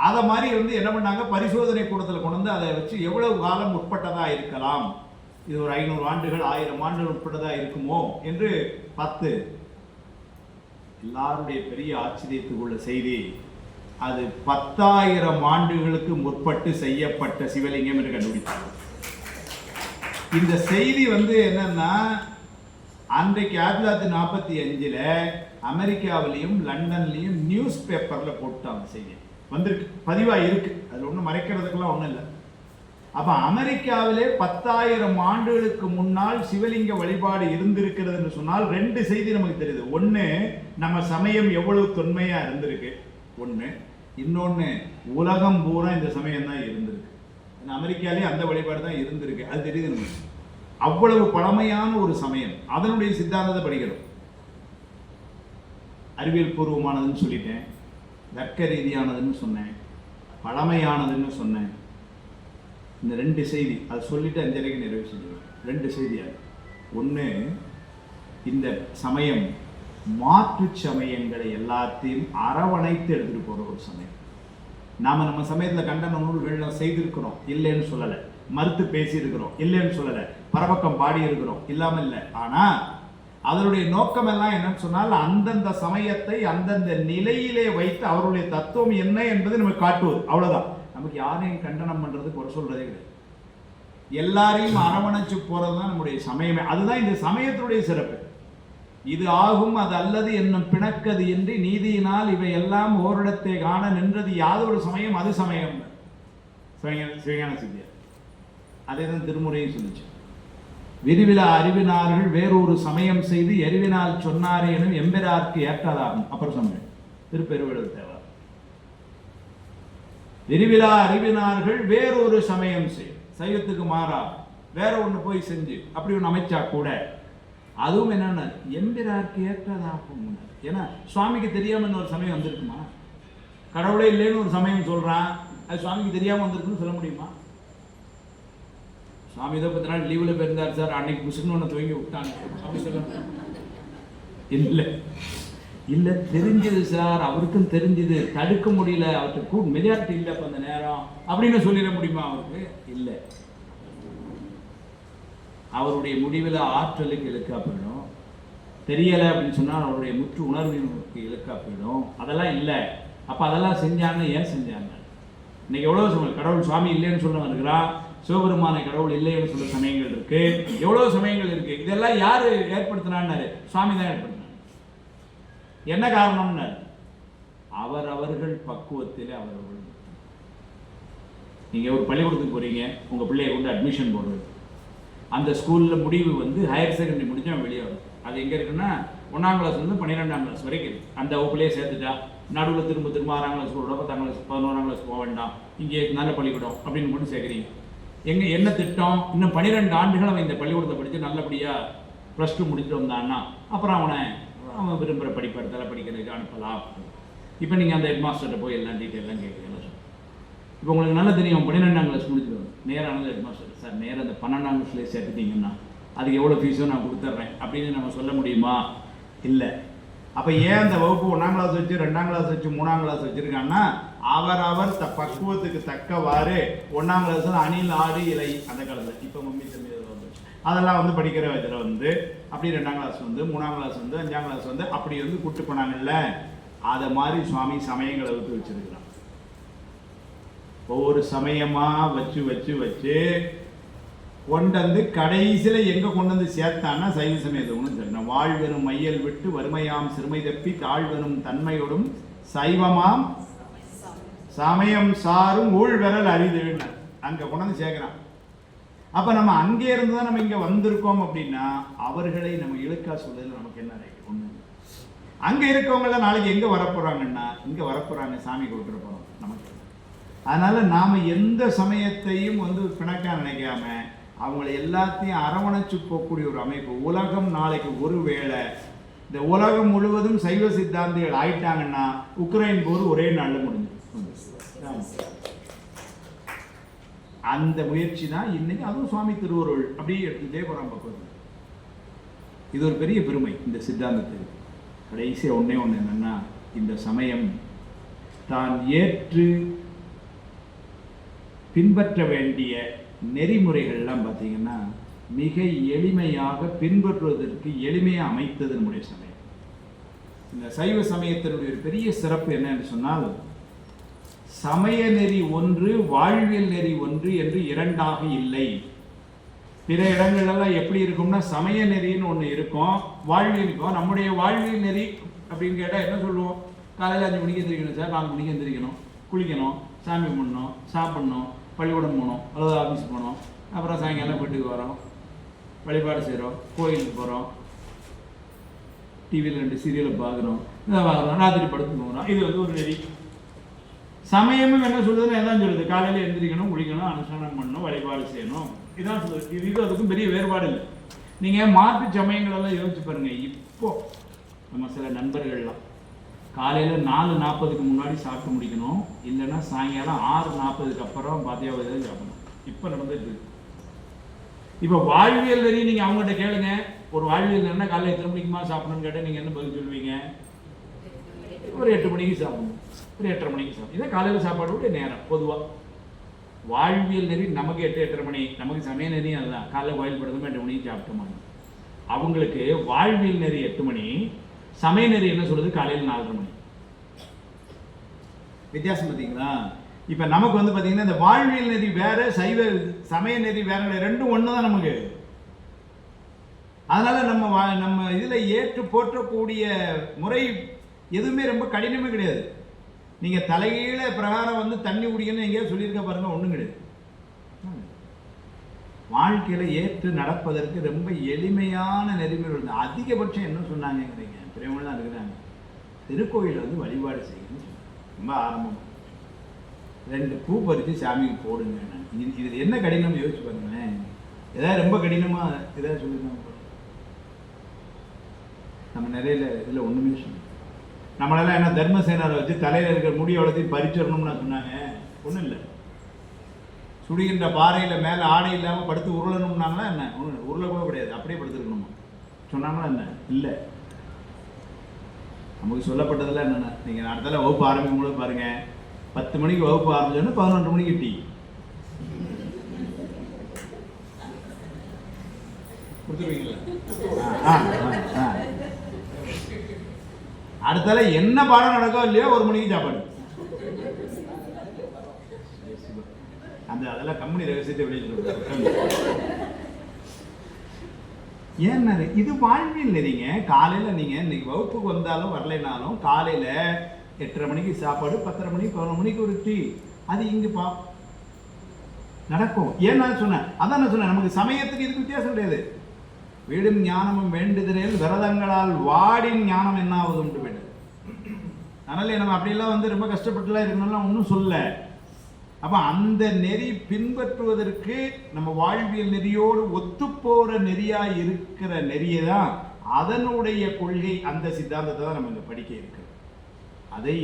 அதை மாதிரி வந்து என்ன பண்ணாங்க, பரிசோதனை கூடத்தில் கொண்டு வந்து அதை வச்சு எவ்வளவு காலம் உட்பட்டதா இருக்கலாம், இது ஒரு 500 ஆண்டுகள் 1000 ஆண்டுகள் உட்பட்டதா இருக்குமோ என்று பார்த்து எல்லாருடைய பெரிய ஆச்சரியத்துக்குள்ள செய்தி, அது 10,000 ஆண்டுகளுக்கு முற்பட்டு செய்யப்பட்ட சிவலிங்கம் என்று கண்டுபிடித்தார். இந்த செய்தி வந்து என்னன்னா, அன்றைக்கு 1945 அமெரிக்காவிலையும் லண்டன்லையும் நியூஸ் பேப்பர்ல போட்டாங்க. செய்தி வந்திருக்கு, பதிவா இருக்கு, அதுல ஒன்றும் மறைக்கிறதுக்கெல்லாம் ஒன்றும் இல்லை. அப்ப அமெரிக்காவிலே 10,000 ஆண்டுகளுக்கு முன்னால் சிவலிங்க வழிபாடு இருந்திருக்கிறதுன்னு சொன்னால் 2 செய்தி நமக்கு தெரியுது. ஒன்று, நம்ம சமயம் எவ்வளவு தொன்மையா இருந்திருக்கு ஒன்று, இன்னொன்று உலகம் பூரா இந்த சமயம் தான் இருந்திருக்கு. அமெரிக்காலே அந்த வழிபாடு தான் இருந்திருக்கு, அது தெரியுது நமக்கு. அவ்வளவு பழமையான ஒரு சமயம், அதனுடைய சித்தாந்தத்தை படிக்கிறோம். அறிவியல் பூர்வமானதுன்னு சொல்லிட்டேன், தர்க்க ரீதியானதுன்னு சொன்னேன், பழமையானதுன்னு சொன்னேன். இந்த 2 செய்தி அதை சொல்லிட்டு 5:30 நிறைவு செஞ்சுருவேன். 2 செய்தியாக, ஒன்று, இந்த சமயம் மாற்று சமயங்களை எல்லாத்தையும் அரவணைத்து எடுத்துட்டு போற ஒரு சமயம். நாம நம்ம சமயத்தில் கண்டன நூல்கள்லாம் செய்திருக்கிறோம், இல்லைன்னு சொல்லலை. மறுத்து பேசி இருக்கிறோம், இல்லைன்னு சொல்லலை. பரபக்கம் பாடி இருக்கிறோம், இல்லாம இல்லை. ஆனா அதனுடைய நோக்கம் எல்லாம் என்னன்னு சொன்னால், அந்தந்த சமயத்தை அந்தந்த நிலையிலே வைத்து அவருடைய தத்துவம் என்ன என்பதை நமக்கு காட்டுவது, அவ்வளவுதான். நமக்கு யாரையும் கண்டனம் பண்றது, குறை சொல்றதே கிடையாது. எல்லாரையும் அரவணைச்சு போறதுதான் நம்முடைய சமயமே. அதுதான் இந்த சமயத்தினுடைய சிறப்பு. இது ஆகும் அது அல்லது என்னும் பிணக்கது என்று நீதியினால் இவை எல்லாம் ஓரிடத்தை காண நின்றது யாதொரு சமயம் அது சமயம். சிவஞான சித்தியார் அதே தான் திருமுறையும் சொல்லிச்சு. விரிவிலா அறிவினார்கள் வேறொரு சமயம் செய்து எரிவினால் சொன்னாரே எனும் எம்பிரார்க்கு ஏற்றதாகும். அப்புறம் சமயம் திருப்பெருவெழுத தேவார். விரிவிலா அறிவினார்கள் வேறொரு சமயம் செய், சைவத்துக்கு மாறா வேற ஒன்று போய் செஞ்சு அப்படி ஒன்று அமைச்சா கூட அதுவும் என்னன்னா எம்பிரார்க்கு ஏற்றதாகும். ஏன்னா சுவாமிக்கு தெரியாம ஒரு சமயம் வந்திருக்குமா? கடவுளே இல்லைன்னு ஒரு சமயம் சொல்றான், அது சுவாமிக்கு தெரியாம வந்திருக்குன்னு சொல்ல முடியுமா? சுவாமி ஏதோ 10 நாள் லீவில் போயிருந்தார் சார், அன்னைக்கு புசுன்னு ஒன்று துவங்கி விட்டாங்க சுவாமி சொல்ல இல்லை இல்லை தெரிஞ்சது சார், அவருக்கும் தெரிஞ்சது, தடுக்க முடியல, அவருக்கு மெஜாரிட்டி இல்லை அப்போ அந்த நேரம் அப்படின்னு சொல்லிட முடியுமா? அவருக்கு இல்லை. அவருடைய முடிவில் ஆற்றலுக்கு இலக்கா போயிடும். தெரியலை அப்படின்னு சொன்னால் அவருடைய முற்று உணர்வுக்கு இலக்கா போயிடும். அதெல்லாம் இல்லை. அப்போ அதெல்லாம் செஞ்சாங்க. ஏன் செஞ்சாங்க? இன்னைக்கு எவ்வளோ சமயம் கடவுள் சுவாமி இல்லைன்னு சொல்ல இருக்கிறான், சிவபெருமான கடவுள் இல்லைன்னு சொல்ல சமயங்கள் இருக்கு, எவ்வளோ சமயங்கள் இருக்கு. இதெல்லாம் யாரு ஏற்படுத்தினான்னு? சுவாமி தான் ஏற்படுத்தினார். என்ன காரணம்னு? அவர்கள் பக்குவத்தில் அவர்கள். நீங்க ஒரு பள்ளிக்கூடத்துக்கு போறீங்க, உங்க பிள்ளைய கொண்டு அட்மிஷன் போடுறது, அந்த ஸ்கூல்ல முடிவு வந்து ஹையர் செகண்டரி முடிஞ்சா வெளியே வரும். அது எங்க இருக்குன்னா 1ஆம் கிளாஸ் வந்து 12ஆம் கிளாஸ் வரைக்கும் இருக்கு. அந்த வகுப்புலேயே சேர்த்துட்டா நடுவில் திரும்ப 6ஆம் கிளாஸ் கூட 10ஆம் கிளாஸ் 11ஆம் கிளாஸ் போக வேண்டாம், இங்கே நல்ல பள்ளிக்கூடம் அப்படின்னு மட்டும் சேர்க்குறீங்க. என்ன திட்டம்? இன்னும் 12 ஆண்டுகள் அவன் இந்த பள்ளிக்கூடத்தை படித்து நல்லபடியாக +2 முடிச்சுட்டு வந்தான்னா அப்புறம் அவன் விரும்புகிற படிப்பெடுத்தால படிக்கிறதுக்கு அனுப்பலாம். இப்போ நீங்கள் அந்த ஹெட் மாஸ்டர்கிட்ட போய் எல்லாம் டீட்டெயிலாம் கேட்குறீங்க. இப்போ உங்களுக்கு நல்லா தெரியும், 12ஆம் கிளாஸ் முடிச்சுட்டு நேரானது ஹெட் மாஸ்டர், சார் நேராக அந்த 12ஆம் கிளாஸ்லேயே சேர்த்துட்டீங்கன்னா அதுக்கு எவ்வளோ ஃபீஸோ நான் கொடுத்துட்றேன் அப்படின்னு நம்ம சொல்ல முடியுமா? இல்லை. அப்போ ஏன் அந்த வகுப்பு 1ஆம் கிளாஸ் வச்சு 2ஆம் கிளாஸ் வச்சு 3ஆம் கிளாஸ் வச்சுருக்காங்கன்னா அவர் பக்குவத்துக்கு தக்கவாறு 1ஆம் கிளாஸ் அணில் ஆடு இலை அந்த காலத்தில் இப்போ மம்மி தம்பி அதெல்லாம் வந்து படிக்கிற இதில் வந்து அப்படி 2ஆம் கிளாஸ் வந்து 3ஆம் கிளாஸ் வந்து 5ஆம் கிளாஸ் வந்து அப்படி வந்து கூப்பிட்டு போனாங்கல்ல. அதை மாதிரி சுவாமி சமயங்களை விட்டு வச்சிருக்கிறான். ஒவ்வொரு சமயமா வச்சு வச்சு வச்சு கொண்டு வந்து கடைசியில் எங்கே கொண்டு வந்து சேர்த்தான்னா சைவ சமயத்தை ஒன்று சொல்லணும். வாழ்வெனும் மையல் விட்டு வறுமையாம் சிறுமை தப்பி தாழ்வெனும் தன்மையோடும் சைவமாம் சமயம் சாரும் ஊழ்வரல் அரிதுன்னு அங்கே கொண்டாந்து சேர்க்குறான். அப்போ நம்ம அங்கே இருந்து தான் நம்ம இங்கே வந்திருக்கோம் அப்படின்னா அவர்களை நம்ம இழுக்கா சொல்றதுல நமக்கு என்ன ரைட்? ஒன்று, அங்கே இருக்கவங்களாம் நாளைக்கு எங்கே வரப்போகிறாங்கன்னா இங்கே வரப்போகிறாங்க, சாமி கொடுக்குற போகிறோம் நமக்கு. அதனால் நாம் எந்த சமயத்தையும் பிணக்கா நினைக்காம அவங்கள எல்லாத்தையும் அரவணைச்சு போகக்கூடிய ஒரு அமைப்பு. உலகம் நாளைக்கு ஒரு வேளை இந்த உலகம் முழுவதும் சைவ சித்தாந்திகள் ஆயிட்டாங்கன்னா உக்ரைன் போர் ஒரே நாளில் முடிஞ்சு. அந்த முயற்சி தான் இன்னைக்கு, அதுவும் சுவாமி திருவருள் அப்படியே எடுத்துட்டே போகிறான் பக்கம். இது ஒரு பெரிய பெருமை இந்த சித்தாந்தத்துக்கு. கடைசியாக ஒன்றே ஒன்று என்னன்னா, இந்த சமயம் தான் ஏற்று பின்பற்ற வேண்டிய நெறிமுறைகள்லாம் பார்த்தீங்கன்னா மிக எளிமையாக பின்பற்றுவதற்கு எளிமையாக அமைத்தது நம்முடைய சமயம். இந்த சைவ சமயத்தினுடைய ஒரு பெரிய சிறப்பு என்னன்னு சொன்னால், சமய நெறி ஒன்று வாழ்வியல் நெறி ஒன்று என்று இரண்டாக இல்லை. பிற இடங்கள்லாம் எப்படி இருக்கும்னா சமய நெறின்னு ஒன்று இருக்கும், வாழ்வியல் இருக்கும். நம்முடைய வாழ்வியல் நெறி அப்படின்னு கேட்டால் என்ன சொல்லுவோம்? காலையில் 5 மணிக்கு எந்திரிக்கணும் சார், 4 மணிக்கு எந்திரிக்கணும், குளிக்கணும், சாமி கும்பிடணும், சாப்பிடணும், பள்ளிக்கூடம் போகணும், அல்லது ஆஃபீஸ் போகணும், அப்புறம் சாயங்காலம் வீட்டுக்கு வரோம், வழிபாடு செய்கிறோம், கோயிலுக்கு போகிறோம், டிவியில் 2 சீரியலை பார்க்குறோம், இதை பார்க்குறோம், ராத்திரி படுத்து போகிறோம். இது ஒரு நெறி. சமயமும் என்ன சொல்றதுன்னா எல்லாம் சொல்லுது, காலையில் எழுந்திரிக்கணும், குளிக்கணும், அனுஷ்டானம் பண்ணணும், வழிபாடு செய்யணும், இதான் சொல்லுது. இது அதுக்கும் பெரிய வேறுபாடு இல்லை. நீங்கள் மாற்று சமயங்களெல்லாம் யோசிச்சு பாருங்க. இப்போ நம்ம சில நண்பர்கள்லாம் காலையில் 4:40க்கு முன்னாடி சாப்பிட்டு முடிக்கணும், இல்லைன்னா சாயங்காலம் 6:40க்கு அப்புறம் பாத்தியாவது சாப்பிடணும். இப்போ நடந்துட்டு இப்போ வாழ்வியல் நெறி நீங்கள் அவங்ககிட்ட கேளுங்க, ஒரு வாழ்வியல் நெறினா காலையில் எத்தனை மணிக்குமா சாப்பிடணும்னு கேட்டால் நீங்கள் என்ன பதில் சொல்லுவீங்க? ஒரு 8 மணிக்கு சாப்பிடணும், ஒரு 8:30 மணிக்கு சாப்பிடும். இதான் காலையில் சாப்பாடு நேரம். பொதுவாக வாழ்வியல் நெறி நமக்கு 8-8:30 மணி, நமக்கு சமய நெறி அதுதான். காலையில் கோயில் படுறதுமே 8 மணிக்கு சாப்பிட்டோம். அவங்களுக்கு வாழ்வியல் நெறி 8 மணி, சமய நெறி என்ன சொல்றது காலையில் 4:30 மணி. வித்தியாசம் பார்த்தீங்களா? இப்போ நமக்கு பார்த்தீங்கன்னா இந்த வாழ்வியல் நெறி வேற, சைவ சமய நெறி வேற, ரெண்டும் ஒன்று தான் நமக்கு. அதனால நம்ம இதில் ஏற்று போற்றக்கூடிய முறை எதுவுமே ரொம்ப கடினமே கிடையாது. நீங்கள் தலைகீழ பிரகாரம் தண்ணி குடிக்கணும்னு எங்கேயாவது சொல்லியிருக்க பாருங்க, ஒன்றும் கிடையாது. வாழ்க்கையில் ஏற்று நடப்பதற்கு ரொம்ப எளிமையான நெறிமுறை. அதிகபட்சம் என்ன சொன்னாங்கிறீங்க? பெரியவங்க தான் இருக்கிறாங்க, திருக்கோயில் வழிபாடு செய்யணும்னு சொன்னாங்க. ரொம்ப ஆரம்பம் 2 பூ பறித்து சாமிக்கு போடுங்க. இது என்ன கடினம் யோசிச்சு பாருங்களேன். ஏதாவது ரொம்ப கடினமாக ஏதாவது சொல்லியிருந்தாங்க நம்ம நிறைய இதில் ஒன்றுமே சொன்னோம். நம்மளெல்லாம் என்ன தர்மசேனாரை வச்சு தலையில் இருக்கிற முடி வளர்த்தையும் பறிச்சிடணும்னு சொன்னாங்க? ஒன்றும் இல்லை. சுடுகின்ற பாறையில் மேலே ஆடை இல்லாமல் படுத்து உருளணும்னாங்களா என்ன? உருளை கூட கிடையாது, அப்படியே படுத்துருக்கணுமா சொன்னாங்களா என்ன? இல்லை. நமக்கு சொல்லப்பட்டதெல்லாம் என்னென்ன, நீங்கள் அடுத்தால வகுப்பு ஆரம்பிக்கும் போது பாருங்கள், 10 மணிக்கு வகுப்பு ஆரம்பிச்சோன்னா 11 மணிக்கு டீ கொடுத்துருவீங்களா? அடுத்தால என்ன பாடம் நடக்கோ இல்லையோ 1 மணிக்கு சாப்பாடு. அதெல்லாம் கம்பெனி ரகசியத்தை வெளியிட்டு ஏன் இது வாழ்வியல் நெறிங்க. காலையில் நீங்கள் இன்னைக்கு வகுப்புக்கு வந்தாலும் வரலைனாலும் காலையில் 8:30 மணிக்கு சாப்பாடு, 10:30 மணிக்கு 11 மணிக்கு ஒரு டீ, அது இங்கே நடக்கும். ஏன் நான் சொன்னேன், அதான் நான் சொன்னேன், நமக்கு சமயத்துக்கு இதுக்கு வித்தியாசம் கிடையாது. வீடும் ஞானமும் வேண்டுதலில் விரதங்களால் வாடின் ஞானம் என்ன ஆகுதுன்னு போயிடுது. அதனால நம்ம அப்படியெல்லாம் ரொம்ப கஷ்டப்பட்டுலாம் இருக்கணும்லாம் ஒன்றும் சொல்ல. அப்போ அந்த நெறி பின்பற்றுவதற்கு நம்ம வாழ்வியல் நெறியோடு ஒத்துப்போகிற நெறியாக இருக்கிற நெறியை தான், அதனுடைய கொள்கை, அந்த சித்தாந்தத்தை தான் நம்ம இங்கே படிக்க இருக்கிறோம். அதை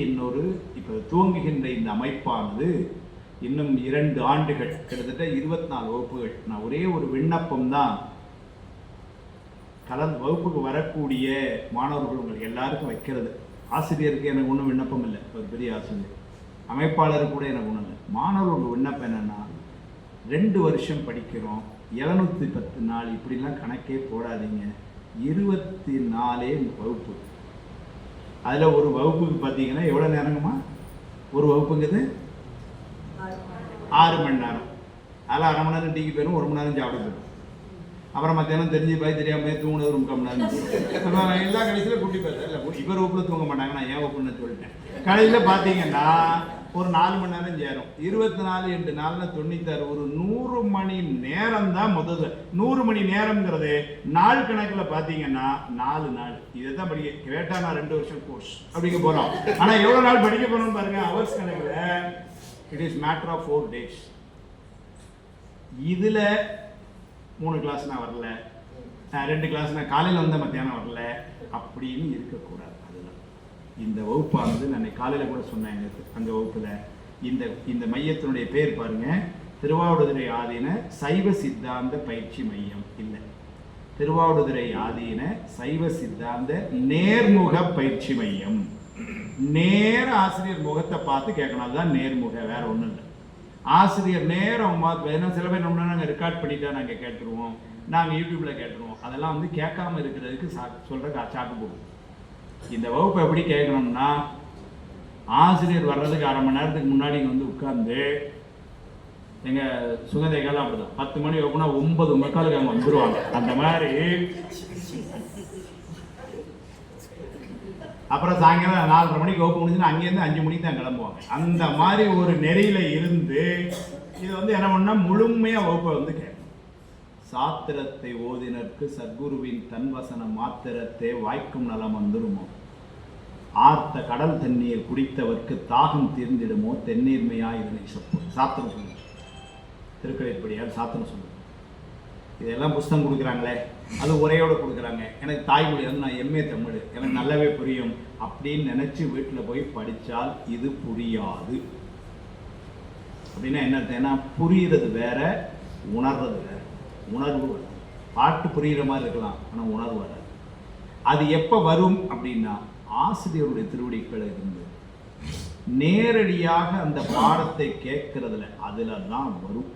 இப்போ துவங்குகின்ற இந்த அமைப்பானது இன்னும் 2 ஆண்டுகள், கிட்டத்தட்ட 24 வகுப்புகள். நான் ஒரே ஒரு விண்ணப்பம் தான், வகுப்புக்கு வரக்கூடிய மாணவர்கள் உங்களுக்கு எல்லாருக்கும் வைக்கிறது. ஆசிரியருக்கு எனக்கு ஒன்றும் விண்ணப்பம் இல்லை, ஒரு பெரிய ஆசிரியர், அமைப்பாளருக்கு கூட எனக்கு ஒன்றும் இல்லை. மாணவர்களுக்கு விண்ணப்பம் என்னென்னா, 2 வருஷம் படிக்கிறோம், 710 நாள் இப்படிலாம் கணக்கே போடாதீங்க, 24 வகுப்பு. அதில் ஒரு வகுப்புக்கு பார்த்தீங்கன்னா எவ்வளோ நேரங்கம்மா? ஒரு வகுப்புங்கிறது 6 மணி நேரம். அதில் 1/2 மணி நேரம் டீக்கு போயிடும், 1 மணி நேரம் சாப்பிட போயிடும். அப்புறம் மத்தியானம் தெரிஞ்சு போய் தெரியாமல் போய் தூங்கினது ஒரு 3/4 மணி நேரம். எல்லா கடைசியில் கூட்டி போயிருந்தேன். இல்லை, இவர் வகுப்பில் தூங்க மாட்டாங்க, நான் ஏன் வகுப்புன்னு சொல்லிட்டேன். கடையில் பார்த்தீங்கன்னா ஒரு 4 மணி நேரம் சேரும். 24 8 4 96, ஒரு 100 மணி நேரம் தான் முதல்ல. 100 மணி நேரம்ங்கிறது நாள் கணக்கில் பார்த்தீங்கன்னா 4 நாள். இதை தான் படிக்க கேட்டால் நான் 2 வருஷம் கோர்ஸ் அப்படிங்க போகிறோம். ஆனால் எவ்வளோ நாள் படிக்க போகிறோம்னு பாருங்க. ஹவர்ஸ் கணக்கில் it is matter of 4 days. இதில் 3 கிளாஸ் நான் வரல, 2 கிளாஸ் நான் காலையில் வந்த மத்தியானம் வரல அப்படின்னு இருக்கக்கூடாது. இந்த வகுப்பானது நான் காலையில் கூட சொன்னேன். அந்த வகுப்பில் இந்த மையத்தினுடைய பேர் பாருங்க, திருவாவடுதுறை ஆதீன சைவ சித்தாந்த பயிற்சி மையம் இல்லை, திருவாவடுதுறை ஆதீன சைவ சித்தாந்த நேர்முக பயிற்சி மையம். நேர ஆசிரியர் முகத்தை பார்த்து கேட்கணும், அதுதான் நேர்முக, வேற ஒன்றும் இல்லை. ஆசிரியர் நேரம் ஏன்னா சில பேர் நம்ம நாங்கள் ரெக்கார்ட் பண்ணிட்டா நாங்கள் கேட்டுருவோம், நாங்கள் யூடியூப்ல கேட்டுருவோம். அதெல்லாம் வந்து கேட்காம இருக்கிறதுக்கு சொல்ற சாக்கு போகும். இந்த வகுப்பு எப்படி கேட்கணும்னா, ஆசிரியர் வர்றதுக்கு அரை மணி நேரத்துக்கு முன்னாடி இங்கே வந்து உட்கார்ந்து, எங்கள் சுகந்தைகள்லாம் அப்படிதான் 10 மணி வகுப்புனா 9:45 அவங்க வந்துடுவாங்க. அந்த மாதிரி அப்புறம் சாயங்காலம் 4:30 மணிக்கு வகுப்பு முடிஞ்சுன்னா அங்கேருந்து 5 மணிக்கு தான் கிளம்புவாங்க. அந்த மாதிரி ஒரு நெறியில் இருந்து இது வந்து என்ன பண்ணா முழுமையாக வகுப்பை வந்து கேட்கணும். சாத்திரத்தை ஓதினருக்கு சத்குருவின் தன்வசன மாத்திரத்தை வாய்க்கும் நலம் வந்துடுமோ, ஆர்த்த கடல் தண்ணீர் குடித்தவர்க்கு தாகம் தீர்ந்திடுமோ, தென்னீர்மையா இதனை சாத்திரம் சொல்லுங்க. திருக்கடைப்படியார் சாத்திரம் சொல்லுங்க. இதெல்லாம் புஸ்தகம் கொடுக்குறாங்களே, அது உரையோடு கொடுக்குறாங்க. எனக்கு தாய்மொழி வந்து நான் எம்ஏ தமிழ், எனக்கு நல்லாவே புரியும் அப்படின்னு நினச்சி வீட்டில் போய் படித்தால் இது புரியாது. அப்படின்னா என்ன அர்த்தம்? ஏன்னா புரிகிறது வேற, உணர்றது வேற. உணர்வு வரும். பாட்டு புரிகிற மாதிரி இருக்கலாம், ஆனால் உணர்வு வராது. அது எப்போ வரும் அப்படின்னா ஆசிரியருடைய திருவடிகளை இருந்து நேரடியாக அந்த பாடத்தை கேட்கறதுல அதில் தான் வரும்.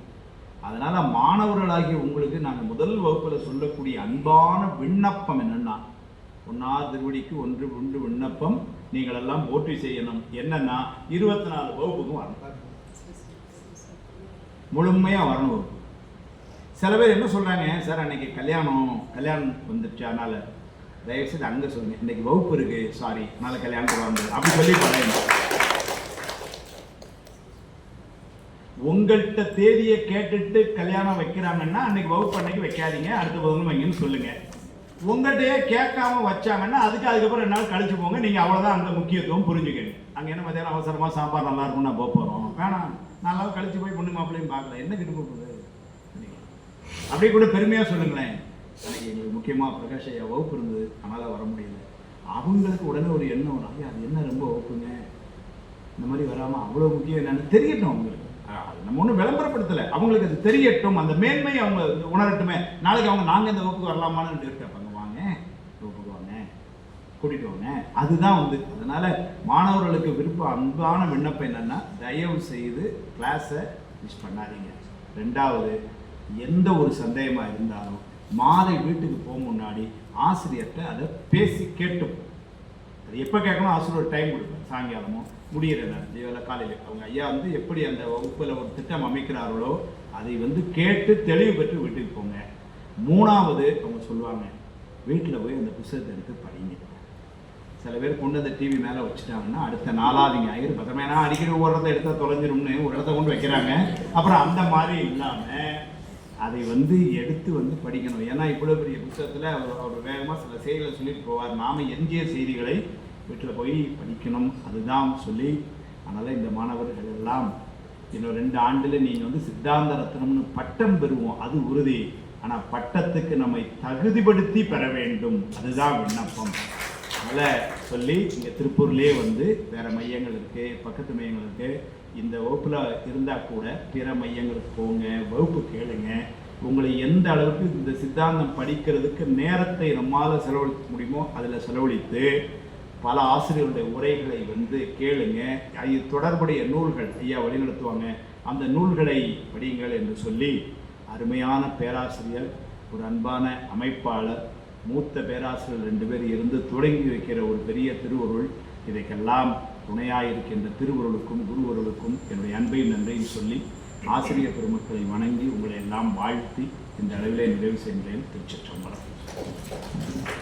அதனால மாணவர்களாகிய உங்களுக்கு நாங்கள் முதல் வகுப்பில் சொல்லக்கூடிய அன்பான விண்ணப்பம் என்னன்னா, ஒன்னார் திருவடிக்கு ஒன்று விண்ணப்பம், நீங்கள் எல்லாம் போற்றி செய்யணும். என்னன்னா 24 வகுப்புக்கும் வரணும், முழுமையாக வரணும் வகுப்பு. சில பேர் என்ன சொல்றாங்க, சார் அன்னைக்கு கல்யாணம் வந்துருச்சு, அதனால தயவுசெய்து அங்கே சொல்லுங்க, இன்னைக்கு வகுப்பு இருக்கு, சாரி அதனால கல்யாணத்துக்கு வந்து அப்படி சொல்லி பழைய உங்கள்கிட்ட தேதியை கேட்டுட்டு கல்யாணம் வைக்கிறாங்கன்னா அன்னைக்கு வகுப்பு அன்னைக்கு வைக்காதீங்க, அடுத்த புதன் வைங்கன்னு சொல்லுங்க. உங்கள்கிட்டயே கேட்காம வச்சாங்கன்னா அதுக்கப்புறம் 2 நாள் கழிச்சு போங்க. நீங்க அவ்வளவுதான் அந்த முக்கியத்துவம் புரிஞ்சுக்கணும். அங்க என்ன மத்தியானம் அவசரமா சாப்பாடு நல்லா இருக்கும் நான் போறோம், வேணாம் நல்லா கழிச்சு போய் பொண்ணு மாப்பிள்ளையும் பார்க்கல, என்ன கிட்ட போகுது அப்படி கூட பெருமையா சொல்லுங்களேன். அன்னைக்கு எங்களுக்கு முக்கியமா பிரகாஷ் ஐயா வகுப்பு இருந்தது, அதனால வர முடியல. அவங்களுக்கு உடனே ஒரு எண்ணம் வரும், ஐயா அது என்ன ரொம்ப வகுப்புங்க, இந்த மாதிரி வராம அவ்வளவு முக்கியம் என்னன்னு தெரியட்டும் அவங்களுக்கு. நம்ம ஒன்றும் விளம்பரப்படுத்தலை, அவங்களுக்கு அது தெரியட்டும், அந்த மேன்மை அவங்க உணரட்டுமே. நாளைக்கு அவங்க நாங்கள் இந்த வகுப்புக்கு வரலாமான்னு கேட்பாங்க, வாங்க வகுப்புக்கு வாங்க, கூட்டிட்டு வாங்க. அதுதான் வந்து அதனால மாணவர்களுக்கு விருப்பம் அன்பான விண்ணப்பம் என்னன்னா, தயவு செய்து கிளாஸை மிஸ் பண்ணாதீங்க. 2வது, எந்த ஒரு சந்தேகமாக இருந்தாலும் மாலை வீட்டுக்கு போக முன்னாடி ஆசிரியர்கிட்ட அதை பேசி கேட்டும். அது எப்போ கேட்கணும், ஆசிரியர் டைம் கொடுப்பேன், சாயங்காலமோ முடிகிற நேரம் காலையில். அவங்க ஐயா வந்து எப்படி அந்த வகுப்பில் ஒரு திட்டம் அமைக்கிறார்களோ அதை வந்து கேட்டு தெளிவு பெற்று வீட்டுக்கு போங்க. 3வது, அவங்க சொல்லுவாங்க வீட்டில் போய் அந்த புத்தகத்தை எடுத்து படிங்க. சில பேர் கொண்டு அந்த டிவி மேலே வச்சுட்டாங்கன்னா அடுத்த 4வது ஞாயிறு பத்திரமேனா அடிக்கடி ஒரு இடத்த எடுத்தால் தொலைஞ்சிரும்னு ஒரு இடத்த கொண்டு வைக்கிறாங்க. அப்புறம் அந்த மாதிரி இல்லாமல் அதை வந்து எடுத்து வந்து படிக்கணும். ஏன்னா இவ்வளோ பெரிய புத்தகத்தில் அவர் வேகமாக சில செய்திகளை சொல்லிட்டு போவார், நாம் எஞ்சிய செய்திகளை வீட்டில் போய் படிக்கணும். அதுதான் சொல்லி அதனால் இந்த மாணவர்கள் எல்லாம் இன்னும் 2 ஆண்டில் நீங்கள் வந்து சித்தாந்த ரத்னம்னு பட்டம் பெறுவோம், அது உறுதி. ஆனால் பட்டத்துக்கு நம்மை தகுதிப்படுத்தி பெற வேண்டும், அதுதான் விண்ணப்பம். அதனால் சொல்லி இங்கே திருப்பூர்லேயே வந்து வேறு மையங்கள் இருக்குது, பக்கத்து மையங்கள் இருக்குது. இந்த வகுப்பில் இருந்தால் கூட பிற மையங்களுக்கு போங்க, வகுப்பு கேளுங்க. உங்களை எந்த அளவுக்கு இந்த சித்தாந்தம் படிக்கிறதுக்கு நேரத்தை நம்மால் செலவழிக்க முடியுமோ அதில் செலவழித்து பல ஆசிரியர்களுடைய உரைகளை வந்து கேளுங்க. அது தொடர்புடைய நூல்கள் ஐயா வழிநடத்துவாங்க, அந்த நூல்களை படியுங்கள் என்று சொல்லி அருமையான பேராசிரியர், ஒரு அன்பான அமைப்பாளர், மூத்த பேராசிரியர் 2 பேர் இருந்து தொடங்கி வைக்கிற ஒரு பெரிய திருவருள். இதைக்கெல்லாம் துணையாயிருக்கின்ற திருவருளுக்கும் குருவருளுக்கும் என்னுடைய அன்பையும் நன்றியும் சொல்லி ஆசிரியர் பெருமக்களை வணங்கி உங்களை எல்லாம் வாழ்த்தி இந்த அளவிலே நிறைவு செய்கிறேன். திருச்சிற்றம்பலம்.